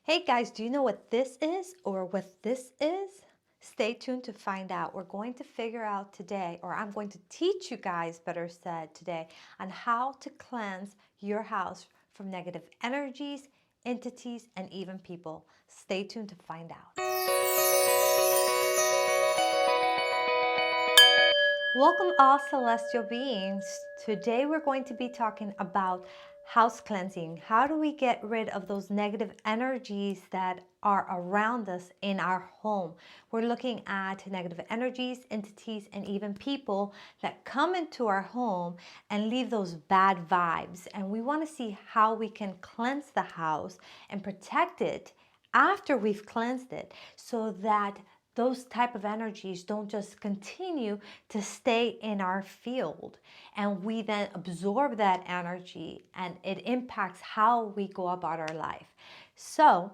Hey guys, do you know what this is or what this is? Stay tuned to find out. We're going to figure out today, or I'm going to teach you guys, better said today, on how to cleanse your house from negative energies, entities, and even people. Stay tuned to find out. Welcome all celestial beings. Today we're going to be talking about house cleansing. How do we get rid of those negative energies that are around us in our home? We're looking at negative energies, entities, and even people that come into our home and leave those bad vibes. And we want to see how we can cleanse the house and protect it after we've cleansed it so that those type of energies don't just continue to stay in our field and we then absorb that energy and it impacts how we go about our life. So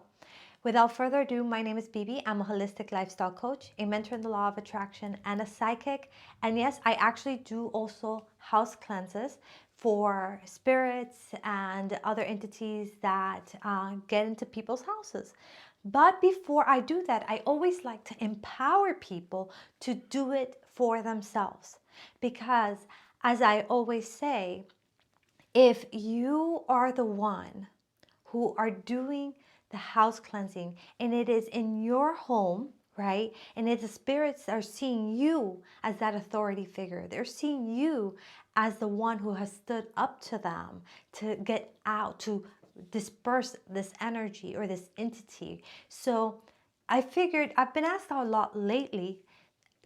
without further ado, my name is Bebe. I'm a holistic lifestyle coach, a mentor in the law of attraction, and a psychic. And yes, I actually do also house cleanses for spirits and other entities that get into people's houses. But before I do that, I always like to empower people to do it for themselves. Because as I always say, if you are the one who are doing the house cleansing and it is in your home, right? And it's the spirits are seeing you as that authority figure. They're seeing you as the one who has stood up to them to get out, to disperse this energy or this entity. So I figured I've been asked a lot lately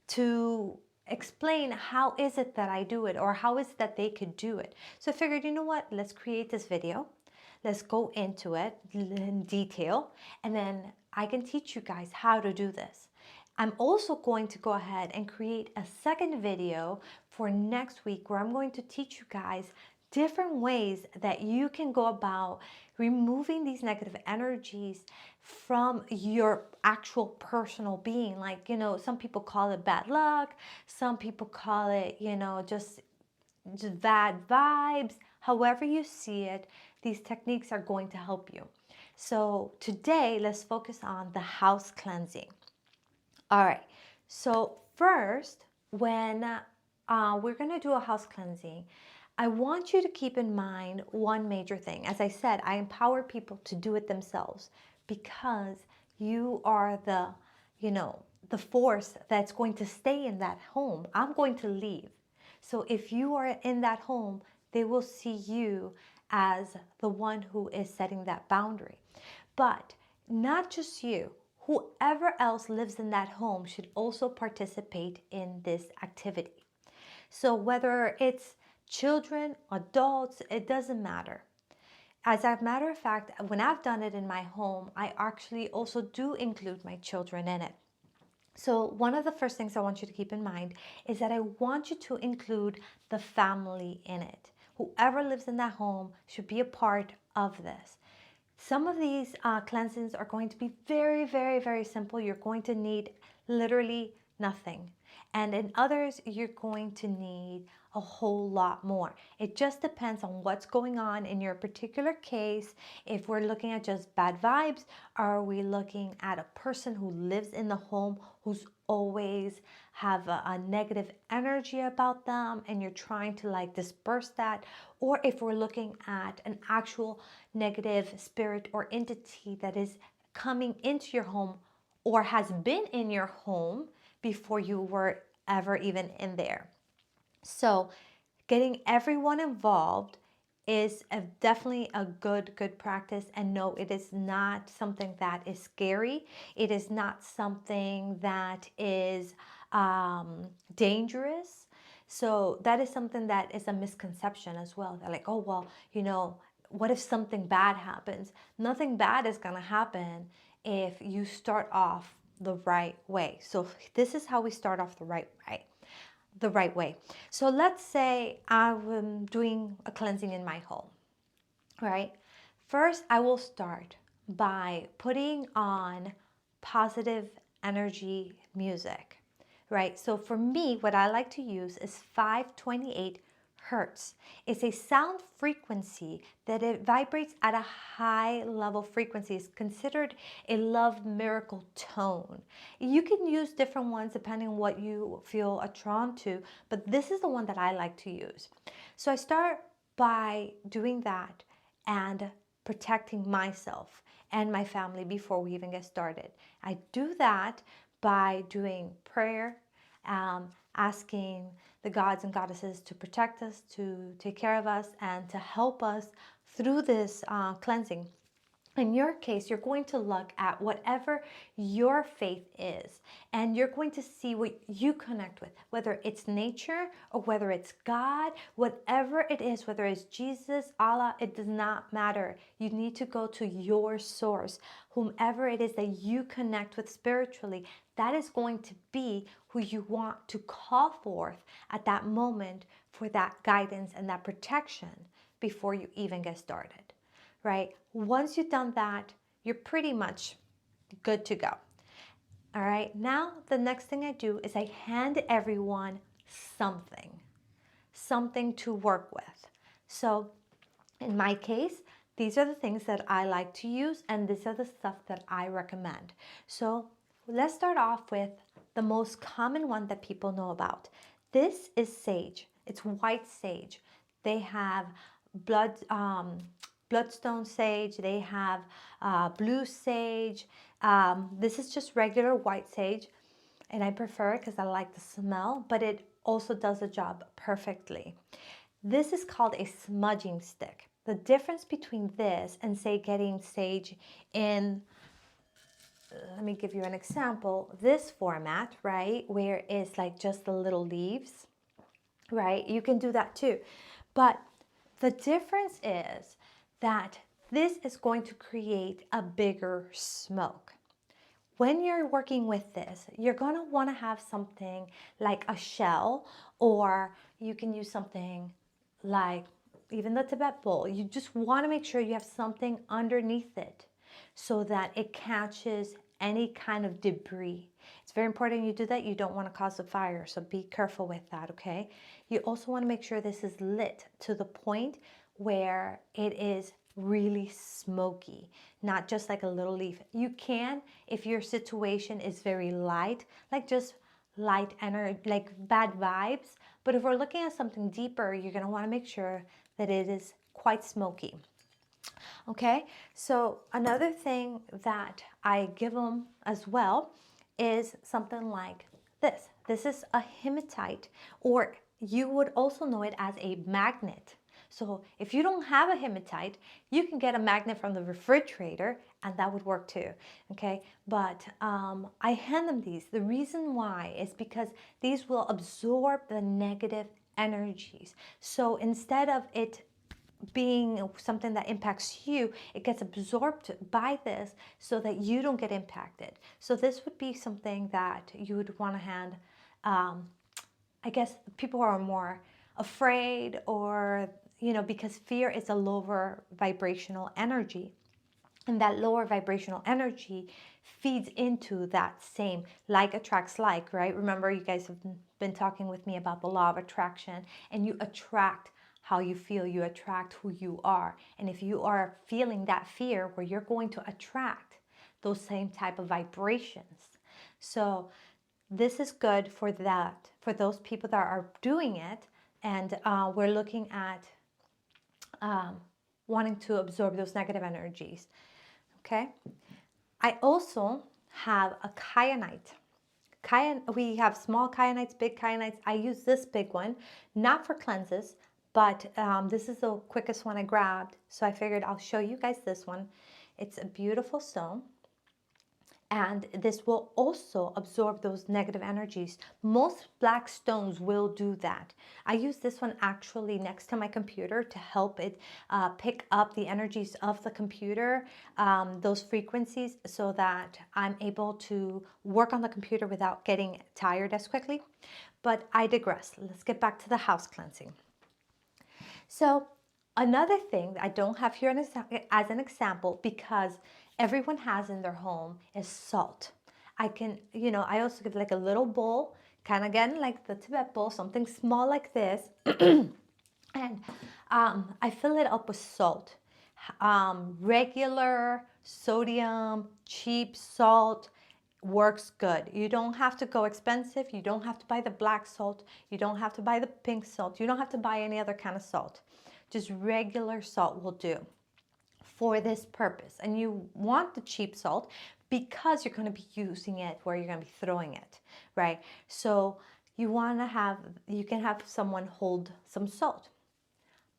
to explain how is it that I do it or how is it that they could do it. So I figured, you know what, let's create this video. Let's go into it in detail and then I can teach you guys how to do this. I'm also going to go ahead and create a second video for next week where I'm going to teach you guys different ways that you can go about removing these negative energies from your actual personal being. Like, you know, some people call it bad luck, some people call it, you know, just bad vibes. However you see it, these techniques are going to help you. So today, let's focus on the house cleansing. All right, so first, when we're going to do a house cleansing, I want you to keep in mind one major thing. As I said, I empower people to do it themselves because you are the, you know, the force that's going to stay in that home. I'm going to leave. So if you are in that home, they will see you as the one who is setting that boundary. But not just you. Whoever else lives in that home should also participate in this activity. So whether it's children, adults, it doesn't matter. As a matter of fact, when I've done it in my home, I actually also do include my children in it. So one of the first things I want you to keep in mind is that I want you to include the family in it. Whoever lives in that home should be a part of this. Some of these cleansings are going to be very, very, very simple. You're going to need literally nothing. And in others, you're going to need a whole lot more. It just depends on what's going on in your particular case. If we're looking at just bad vibes, are we looking at a person who lives in the home who's always have a negative energy about them and you're trying to like disperse that? Or if we're looking at an actual negative spirit or entity that is coming into your home or has been in your home before you were ever even in there. So getting everyone involved is definitely a good practice. And no, it is not something that is scary. It is not something that is dangerous. So that is something that is a misconception as well. They're like, oh, well, you know, what if something bad happens? Nothing bad is going to happen if you start off the right way. So this is how we start off the right way. So let's say I'm doing a cleansing in my home, right? First, I will start by putting on positive energy music, right? So for me, what I like to use is 528 hertz. It's a sound frequency that it vibrates at a high level frequency. It's considered a love miracle tone. You can use different ones depending on what you feel drawn to, but this is the one that I like to use. So I start by doing that and protecting myself and my family before we even get started. I do that by doing prayer, asking the gods and goddesses to protect us, to take care of us, and to help us through this cleansing. In your case, you're going to look at whatever your faith is, and you're going to see what you connect with, whether it's nature or whether it's God, whatever it is, whether it's Jesus, Allah, it does not matter. You need to go to your source, whomever it is that you connect with spiritually. That is going to be who you want to call forth at that moment for that guidance and that protection before you even get started. Right? Once you've done that, you're pretty much good to go. All right, now the next thing I do is I hand everyone something to work with. So in my case, these are the things that I like to use, and these are the stuff that I recommend. So let's start off with the most common one that people know about. This is sage. It's white sage. They have bloodstone sage. They have blue sage. This is just regular white sage, and I prefer it because I like the smell, but it also does the job perfectly. This is called a smudging stick. The difference between this and, say, getting sage in, let me give you an example, this format, right, where it's like just the little leaves, right? You can do that too. But the difference is that this is going to create a bigger smoke. When you're working with this, you're going to want to have something like a shell, or you can use something like even the Tibet bowl. You just want to make sure you have something underneath it so that it catches any kind of debris. It's very important you do that. You don't want to cause a fire, so be careful with that, okay? You also want to make sure this is lit to the point where it is really smoky, not just like a little leaf. You can, if your situation is very light, like just light energy, like bad vibes. But if we're looking at something deeper, you're going to want to make sure that it is quite smoky. Okay, so another thing that I give them as well is something like this. This is a hematite, or you would also know it as a magnet. So if you don't have a hematite, you can get a magnet from the refrigerator, and that would work too, okay? But I hand them these. The reason why is because these will absorb the negative energies. So instead of it being something that impacts you, it gets absorbed by this so that you don't get impacted. So this would be something that you would want to hand, I guess, people who are more afraid, or, because fear is a lower vibrational energy. And that lower vibrational energy feeds into that same like attracts like, right? Remember, you guys have been talking with me about the law of attraction, and you attract how you feel, you attract who you are. And if you are feeling that fear, where you're going to attract those same type of vibrations. So this is good for that, for those people that are doing it. And we're looking at wanting to absorb those negative energies. Okay. I also have a kyanite. We have small kyanites, big kyanites. I use this big one, not for cleanses, but this is the quickest one I grabbed. So I figured I'll show you guys this one. It's a beautiful stone. And this will also absorb those negative energies. Most black stones will do that. I use this one actually next to my computer to help it pick up the energies of the computer, those frequencies, so that I'm able to work on the computer without getting tired as quickly. But I digress. Let's get back to the house cleansing. So another thing that I don't have here as an example, because everyone has in their home, is salt. I can, I also give like a little bowl, kind of again like the Tibet bowl, something small like this. And I fill it up with salt. Regular sodium, cheap salt works good. You don't have to go expensive. You don't have to buy the black salt. You don't have to buy the pink salt. You don't have to buy any other kind of salt. Just regular salt will do for this purpose. And you want the cheap salt because you're going to be using it where you're going to be throwing it, right? So you want to have, you can have someone hold some salt.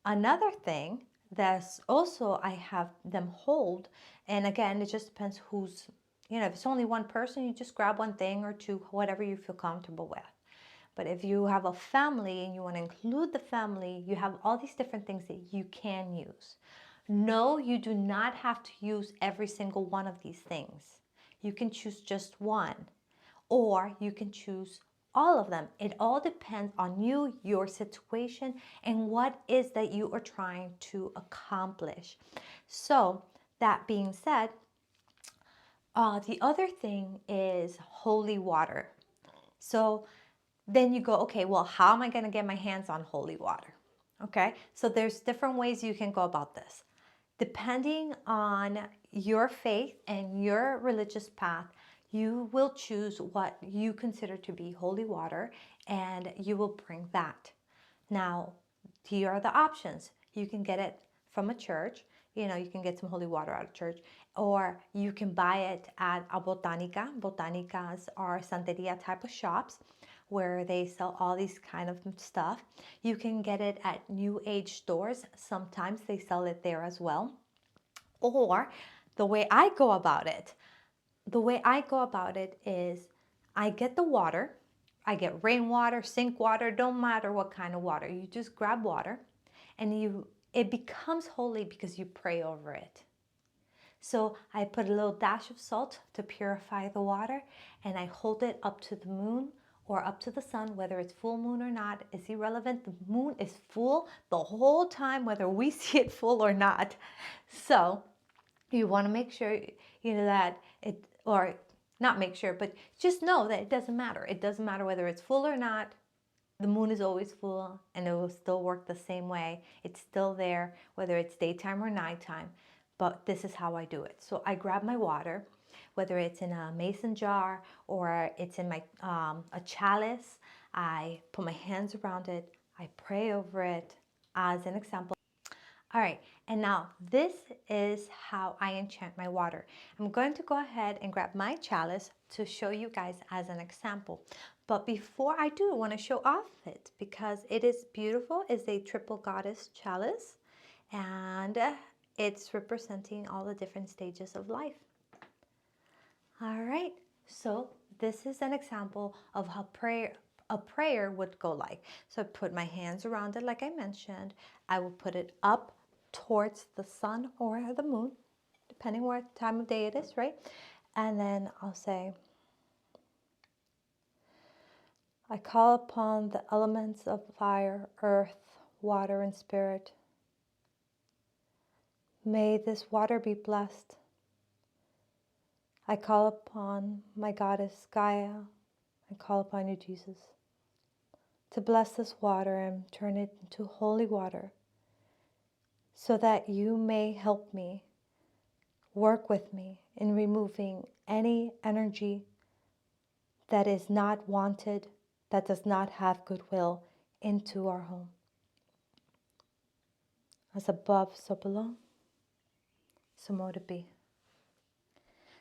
Another thing that's also I have them hold, and again, it just depends who's, you know, if it's only one person, you just grab one thing or two, whatever you feel comfortable with. But if you have a family and you want to include the family, you have all these different things that you can use. No, you do not have to use every single one of these things. You can choose just one, or you can choose all of them. It all depends on you, your situation, and what is that you are trying to accomplish. So, that being said, the other thing is holy water. So then you go, okay, well, how am I going to get my hands on holy water? Okay, so there's different ways you can go about this. Depending on your faith and your religious path, you will choose what you consider to be holy water and you will bring that. Now, here are the options. You can get it from a church. You know, you can get some holy water out of church, or you can buy it at a botanica. Botanicas are santeria type of shops where they sell all these kind of stuff. You can get it at New Age stores. Sometimes they sell it there as well. Or the way I go about it, is I get the water. I get rainwater, sink water, don't matter what kind of water. You just grab water and it becomes holy because you pray over it. So I put a little dash of salt to purify the water and I hold it up to the moon or up to the sun, whether it's full moon or not, is irrelevant. The moon is full the whole time, whether we see it full or not. So you want to make sure, you know, that it, or not make sure, but just know that it doesn't matter. It doesn't matter whether it's full or not. The moon is always full and it will still work the same way. It's still there, whether it's daytime or nighttime. But this is how I do it. So I grab my water, whether it's in a mason jar or it's in my a chalice. I put my hands around it. I pray over it as an example. All right, and now this is how I enchant my water. I'm going to go ahead and grab my chalice to show you guys as an example. But before I do, I want to show off it because it is beautiful. It's a triple goddess chalice and it's representing all the different stages of life. All right, so this is an example of how a prayer would go like. So I put my hands around it like I mentioned. I will put it up towards the sun or the moon, depending what time of day it is, right? And then I'll say, I call upon the elements of fire, earth, water, and spirit. May this water be blessed. I call upon my goddess Gaia. I call upon you, Jesus, to bless this water and turn it into holy water so that you may help me, work with me in removing any energy that is not wanted, that does not have goodwill into our home. As above, so below, so more to be.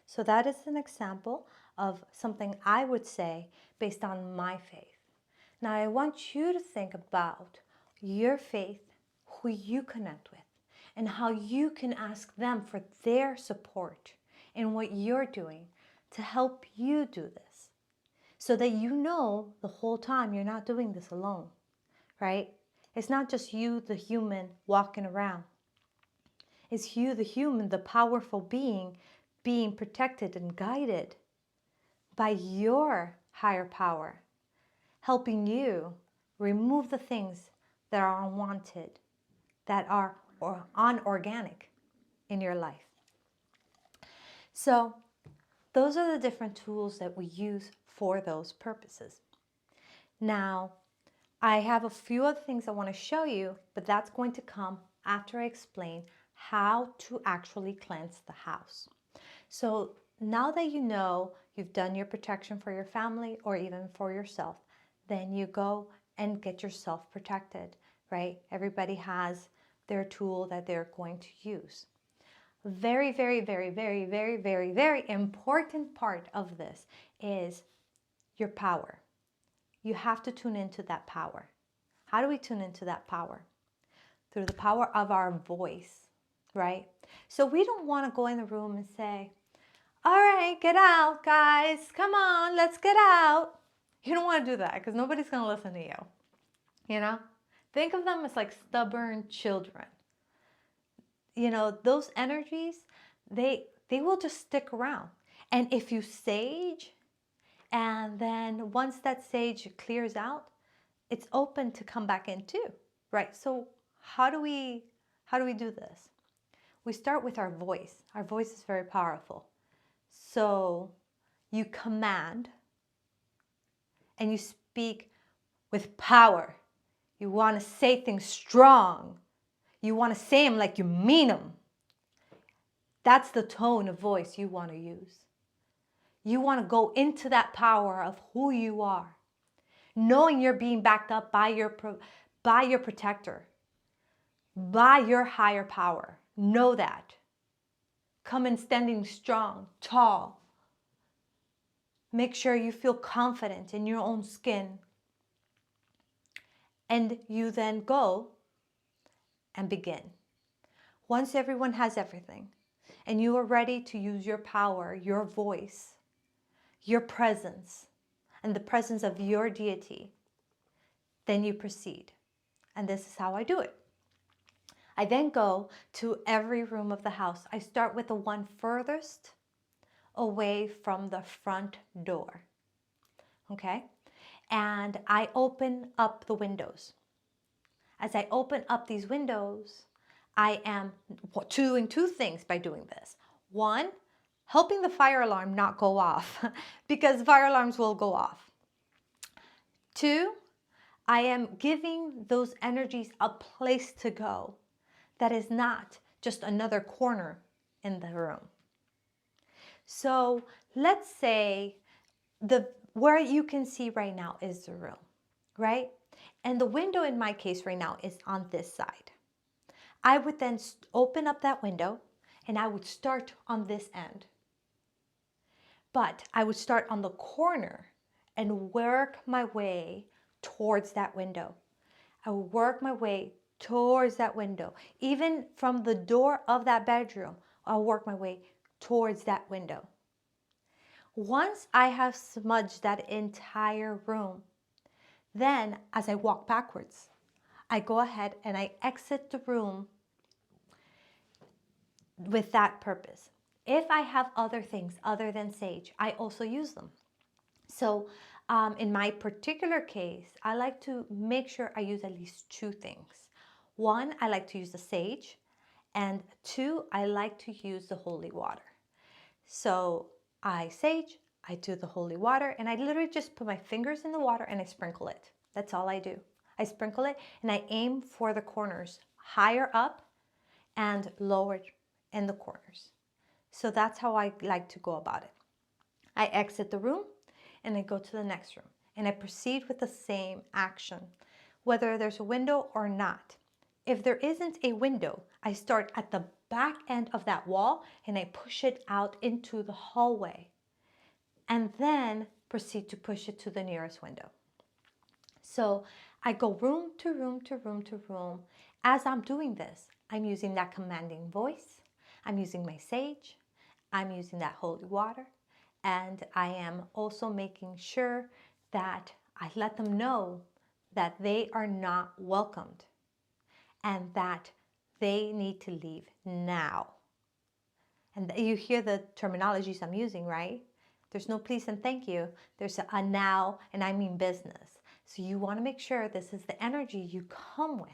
So that is an example of something I would say based on my faith. Now I want you to think about your faith, who you connect with, and how you can ask them for their support in what you're doing to help you do this. So that you know the whole time you're not doing this alone, right? It's not just you, the human, walking around. It's you, the human, the powerful being protected and guided by your higher power, helping you remove the things that are unwanted, that are unorganic in your life. So those are the different tools that we use for those purposes. Now, I have a few other things I want to show you, but that's going to come after I explain how to actually cleanse the house. So now that you know you've done your protection for your family or even for yourself, then you go and get yourself protected, right? Everybody has their tool that they're going to use. Very, very, very, very, very, very, very important part of this is your power. You have to tune into that power. How do we tune into that power? Through the power of our voice, right? So we don't want to go in the room and say, all right, get out, guys. Come on, let's get out. You don't want to do that because nobody's going to listen to you. You know? Think of them as like stubborn children. You know, those energies, they will just stick around. And if you sage, and then once that sage clears out, it's open to come back in too, right? So how do we do this? We start with our voice. Our voice is very powerful. So you command and you speak with power. You want to say things strong. You want to say them like you mean them. That's the tone of voice you want to use. You want to go into that power of who you are, knowing you're being backed up by your protector, by your higher power. Know that. Come in standing strong, tall. Make sure you feel confident in your own skin. And you then go and begin. Once everyone has everything, and you are ready to use your power, your voice, your presence, and the presence of your deity, then you proceed. And this is how I do it. I then go to every room of the house. I start with the one furthest away from the front door. Okay? And I open up the windows. As I open up these windows, I am doing two things by doing this. One, helping the fire alarm not go off because fire alarms will go off. Two, I am giving those energies a place to go that is not just another corner in the room. So let's say where you can see right now is the room, right? And the window in my case right now is on this side. I would then open up that window and I would start on this end. But I would start on the corner and work my way towards that window. I would work my way towards that window. Even from the door of that bedroom, I'll work my way towards that window. Once I have smudged that entire room, then as I walk backwards, I go ahead and I exit the room with that purpose. If I have other things other than sage, I also use them. So in my particular case, I like to make sure I use at least two things. One, I like to use the sage, and two, I like to use the holy water. So I sage, I do the holy water, and I literally just put my fingers in the water and I sprinkle it. That's all I do. I sprinkle it and I aim for the corners, higher up and lower in the corners. So that's how I like to go about it. I exit the room and I go to the next room and I proceed with the same action, whether there's a window or not. If there isn't a window, I start at the back end of that wall and I push it out into the hallway and then proceed to push it to the nearest window. So I go room to room to room to room. As I'm doing this, I'm using that commanding voice. I'm using my sage. I'm using that holy water. And I am also making sure that I let them know that they are not welcomed and that they need to leave now. And you hear the terminologies I'm using, right? There's no please and thank you. There's a now, and I mean business. So you want to make sure this is the energy you come with.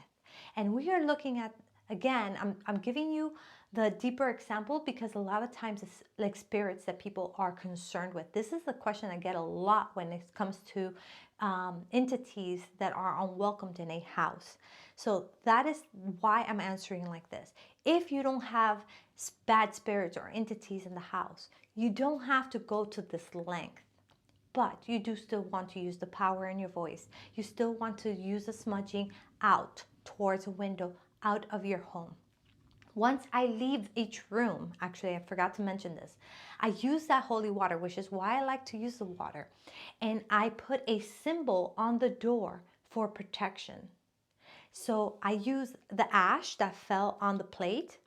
And we are looking at, again, I'm giving you the deeper example because a lot of times it's like spirits that people are concerned with. This is a question I get a lot when it comes to entities that are unwelcomed in a house. So that is why I'm answering like this. If you don't have bad spirits or entities in the house, you don't have to go to this length. But you do still want to use the power in your voice. You still want to use the smudging out towards a window, out of your home. Once I leave each room, actually, I forgot to mention this, I use that holy water, which is why I like to use the water. And I put a symbol on the door for protection. So I use the ash that fell on the plate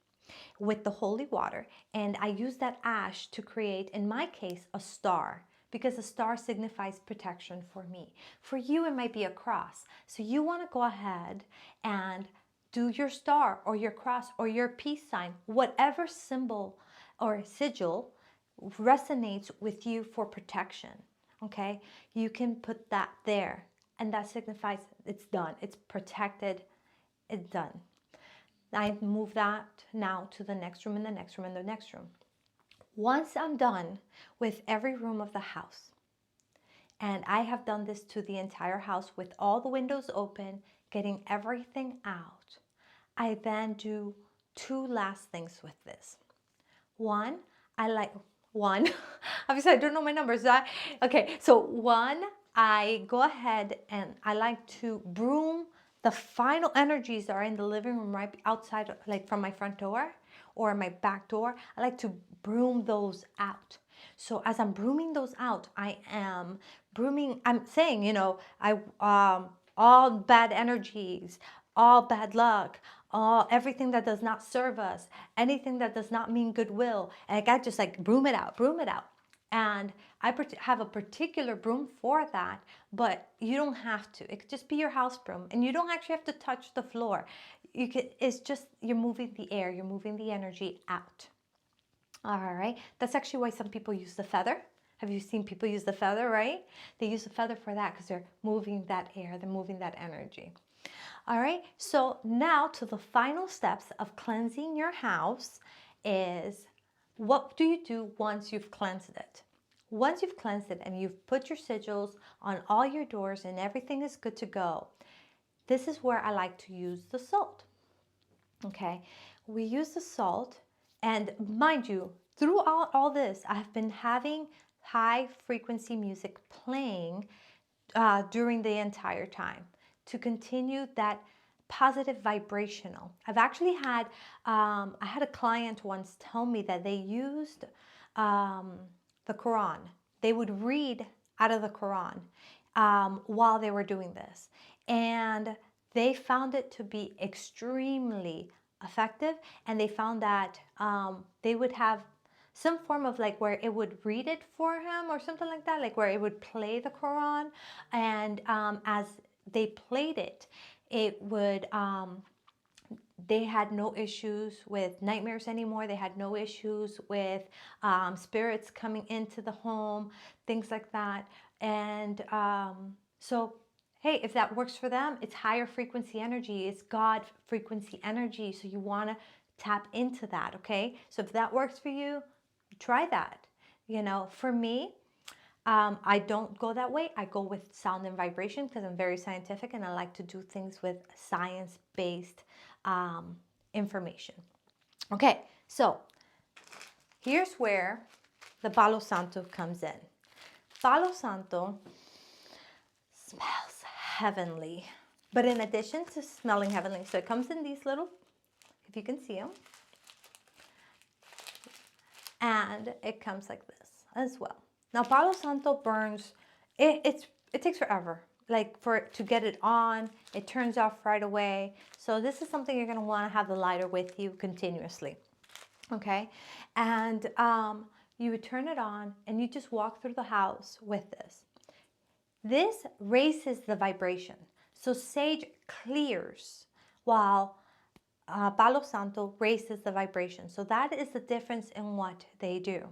with the holy water, and I use that ash to create, in my case, a star, because a star signifies protection for me. For you, it might be a cross. So you want to go ahead and do your star or your cross or your peace sign, whatever symbol or sigil resonates with you for protection. Okay, you can put that there, and that signifies it's done, it's protected, it's done. I move that now to the next room and the next room and the next room. Once I'm done with every room of the house, and I have done this to the entire house with all the windows open, getting everything out, I then do two last things with this. One, obviously I don't know my numbers. Okay, so one, I go ahead and I like to broom the final energies that are in the living room right outside, like from my front door or my back door. I like to broom those out. So as I'm brooming those out, I'm saying, all bad energies, all bad luck, all everything that does not serve us, anything that does not mean goodwill. And I just like broom it out, broom it out. And I have a particular broom for that, but you don't have to. It could just be your house broom, and you don't actually have to touch the floor. It's just you're moving the air, you're moving the energy out. All right, that's actually why some people use the feather. Have you seen people use the feather, right? They use the feather for that because they're moving that air, they're moving that energy. All right, so now to the final steps of cleansing your house is, what do you do once you've cleansed it? Once you've cleansed it and you've put your sigils on all your doors and everything is good to go, this is where I like to use the salt. Okay, we use the salt, and mind you, throughout all this, I have been having high frequency music playing during the entire time to continue that positive vibrational. I've actually had, I had a client once tell me that they used the Quran. They would read out of the Quran while they were doing this. And they found it to be extremely effective. And they found that they would have some form of like where it would read it for him or something like that, like where it would play the Quran. And as they played it, it would, they had no issues with nightmares anymore. They had no issues with spirits coming into the home, things like that. And so, hey, if that works for them, it's higher frequency energy. It's God frequency energy. So you want to tap into that, okay? So if that works for you, try that. For me, I don't go that way. I go with sound and vibration because I'm very scientific and I like to do things with science-based information. Okay, so here's where the Palo Santo comes in. Palo Santo smells heavenly. But in addition to smelling heavenly, so it comes in these little, if you can see them, and it comes like this as well. Now, Palo Santo burns, it takes forever. Like for it to get it on, it turns off right away. So this is something you're gonna wanna have the lighter with you continuously, okay? And you would turn it on and you just walk through the house with this. This raises the vibration. So sage clears while Palo Santo raises the vibration. So that is the difference in what they do.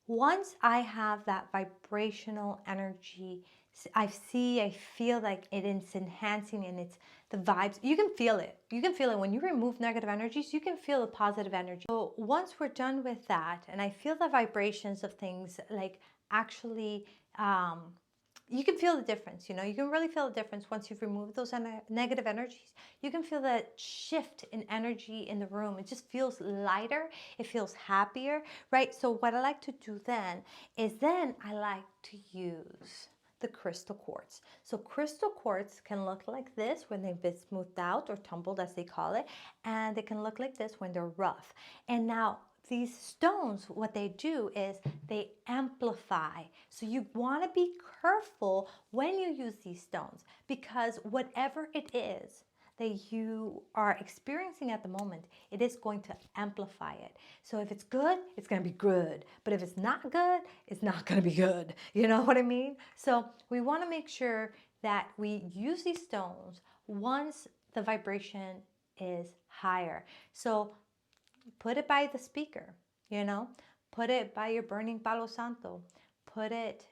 Once I have that vibrational energy I feel like it is enhancing, and it's the vibes. You can feel it. You can feel it when you remove negative energies. You can feel the positive energy. So once we're done with that, and I feel the vibrations of things like actually, you can feel the difference. You can really feel the difference once you've removed those negative energies. You can feel that shift in energy in the room. It just feels lighter. It feels happier, right? So what I like to do then is I like to use the crystal quartz. So crystal quartz can look like this when they've been smoothed out or tumbled, as they call it, and they can look like this when they're rough. And now these stones, what they do is they amplify. So you want to be careful when you use these stones, because whatever it is that you are experiencing at the moment, it is going to amplify it. So if it's good, it's going to be good. But if it's not good, it's not going to be good. You know what I mean? So we want to make sure that we use these stones once the vibration is higher. So put it by the speaker, put it by your burning Palo Santo, put it,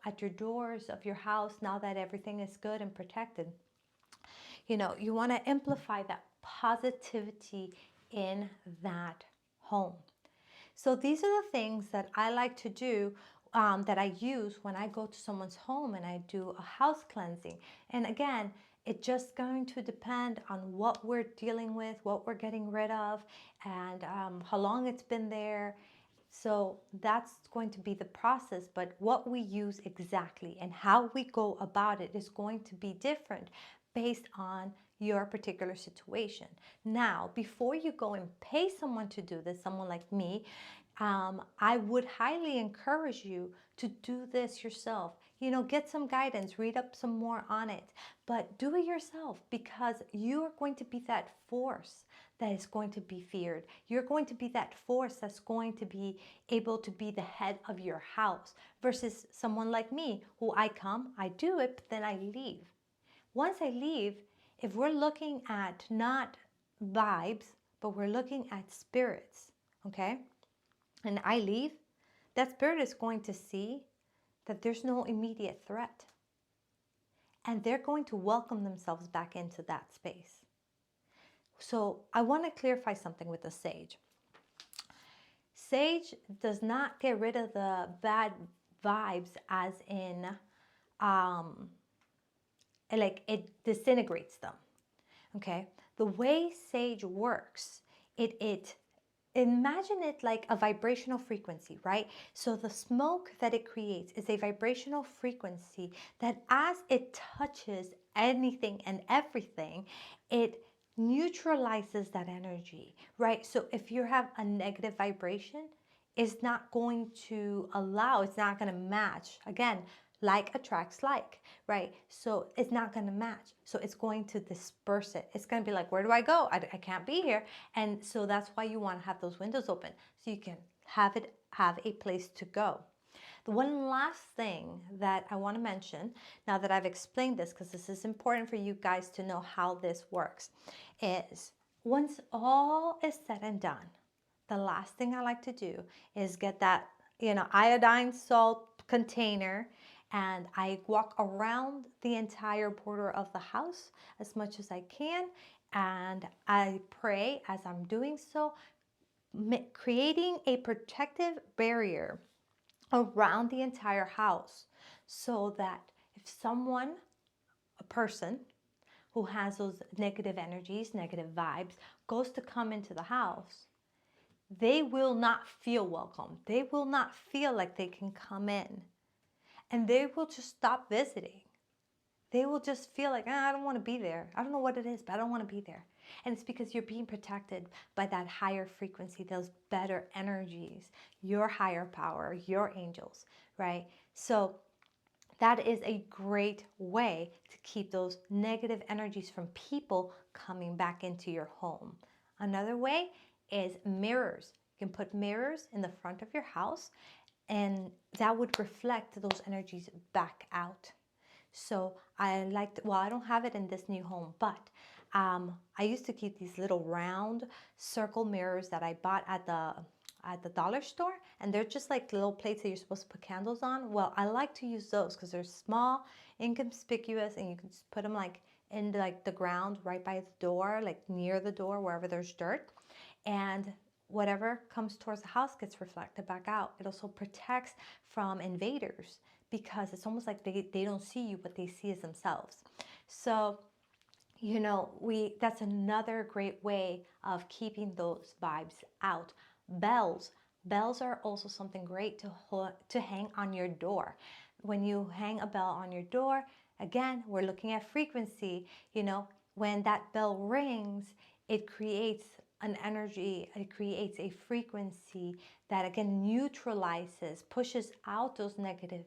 at your doors of your house now that everything is good and protected. You want to amplify that positivity in that home. So these are the things that I like to do, that I use when I go to someone's home and I do a house cleansing. And again, it's just going to depend on what we're dealing with, what we're getting rid of, and how long it's been there. So that's going to be the process, but what we use exactly and how we go about it is going to be different based on your particular situation. Now, before you go and pay someone to do this, someone like me, I would highly encourage you to do this yourself. Get some guidance, read up some more on it, but do it yourself, because you are going to be that force that is going to be feared. You're going to be that force that's going to be able to be the head of your house, versus someone like me, who I come, I do it, but then I leave. Once I leave, if we're looking at not vibes, but we're looking at spirits, okay? And I leave, that spirit is going to see that there's no immediate threat. And they're going to welcome themselves back into that space. So I want to clarify something with the sage. Sage does not get rid of the bad vibes, as in, like, it disintegrates them. Okay? The way sage works, it imagine it like a vibrational frequency, right? So the smoke that it creates is a vibrational frequency that, as it touches anything and everything, it neutralizes that energy, right? So if you have a negative vibration, it's not going to allow, it's not going to match. Again, like attracts like, right? So it's not going to match. So it's going to disperse it. It's going to be like, where do I go? I can't be here. And so that's why you want to have those windows open, so you can have a place to go. The one last thing that I want to mention, now that I've explained this, because this is important for you guys to know how this works, is once all is said and done, the last thing I like to do is get that, iodine salt container, and I walk around the entire border of the house as much as I can, and I pray as I'm doing so, creating a protective barrier around the entire house, so that if someone, a person who has those negative energies, negative vibes, goes to come into the house, they will not feel welcome. They will not feel like they can come in. And they will just stop visiting. They will just feel like, I don't want to be there. I don't know what it is, but I don't want to be there. And it's because you're being protected by that higher frequency, those better energies, your higher power, your angels, right? So that is a great way to keep those negative energies from people coming back into your home. Another way is mirrors. You can put mirrors in the front of your house, and that would reflect those energies back out. So I well, I don't have it in this new home, but I used to keep these little round circle mirrors that I bought at the at the dollar store, and they're just like little plates that you're supposed to put candles on. Well, I like to use those because they're small, inconspicuous, and you can just put them like in like the ground right by the door, like near the door, wherever there's dirt. And whatever comes towards the house gets reflected back out. It also protects from invaders because it's almost like they don't see you, but they see as themselves. So, you know, that's another great way of keeping those vibes out. Bells. Bells are also something great to hang on your door. When you hang a bell on your door, again, we're looking at frequency. You know, when that bell rings, it creates an energy, it creates a frequency that again neutralizes, pushes out those negative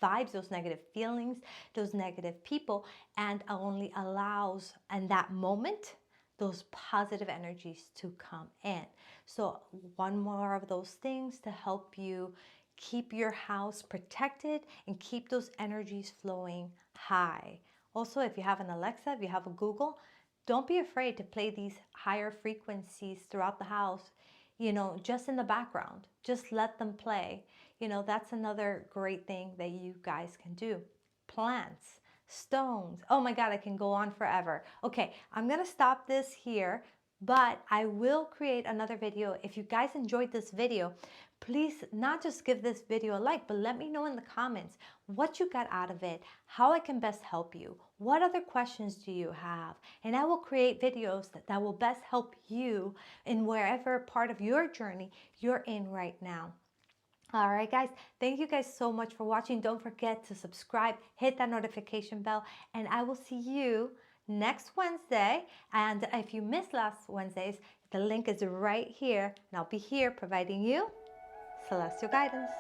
vibes, those negative feelings, those negative people, and only allows in that moment those positive energies to come in. So one more of those things to help you keep your house protected and keep those energies flowing high. Also, if you have an Alexa, if you have a Google, don't be afraid to play these higher frequencies throughout the house, you know, just in the background. Just let them play. You know, that's another great thing that you guys can do. Plants, stones. Oh my God, I can go on forever. Okay, I'm gonna stop this here, but I will create another video. If you guys enjoyed this video, please not just give this video a like, but let me know in the comments what you got out of it, how I can best help you, what other questions do you have, and I will create videos that will best help you in wherever part of your journey you're in right now. All right, guys, thank you guys so much for watching. Don't forget to subscribe, hit that notification bell, and I will see you next Wednesday. And if you missed last Wednesday's, the link is right here, and I'll be here providing you celestial guidance.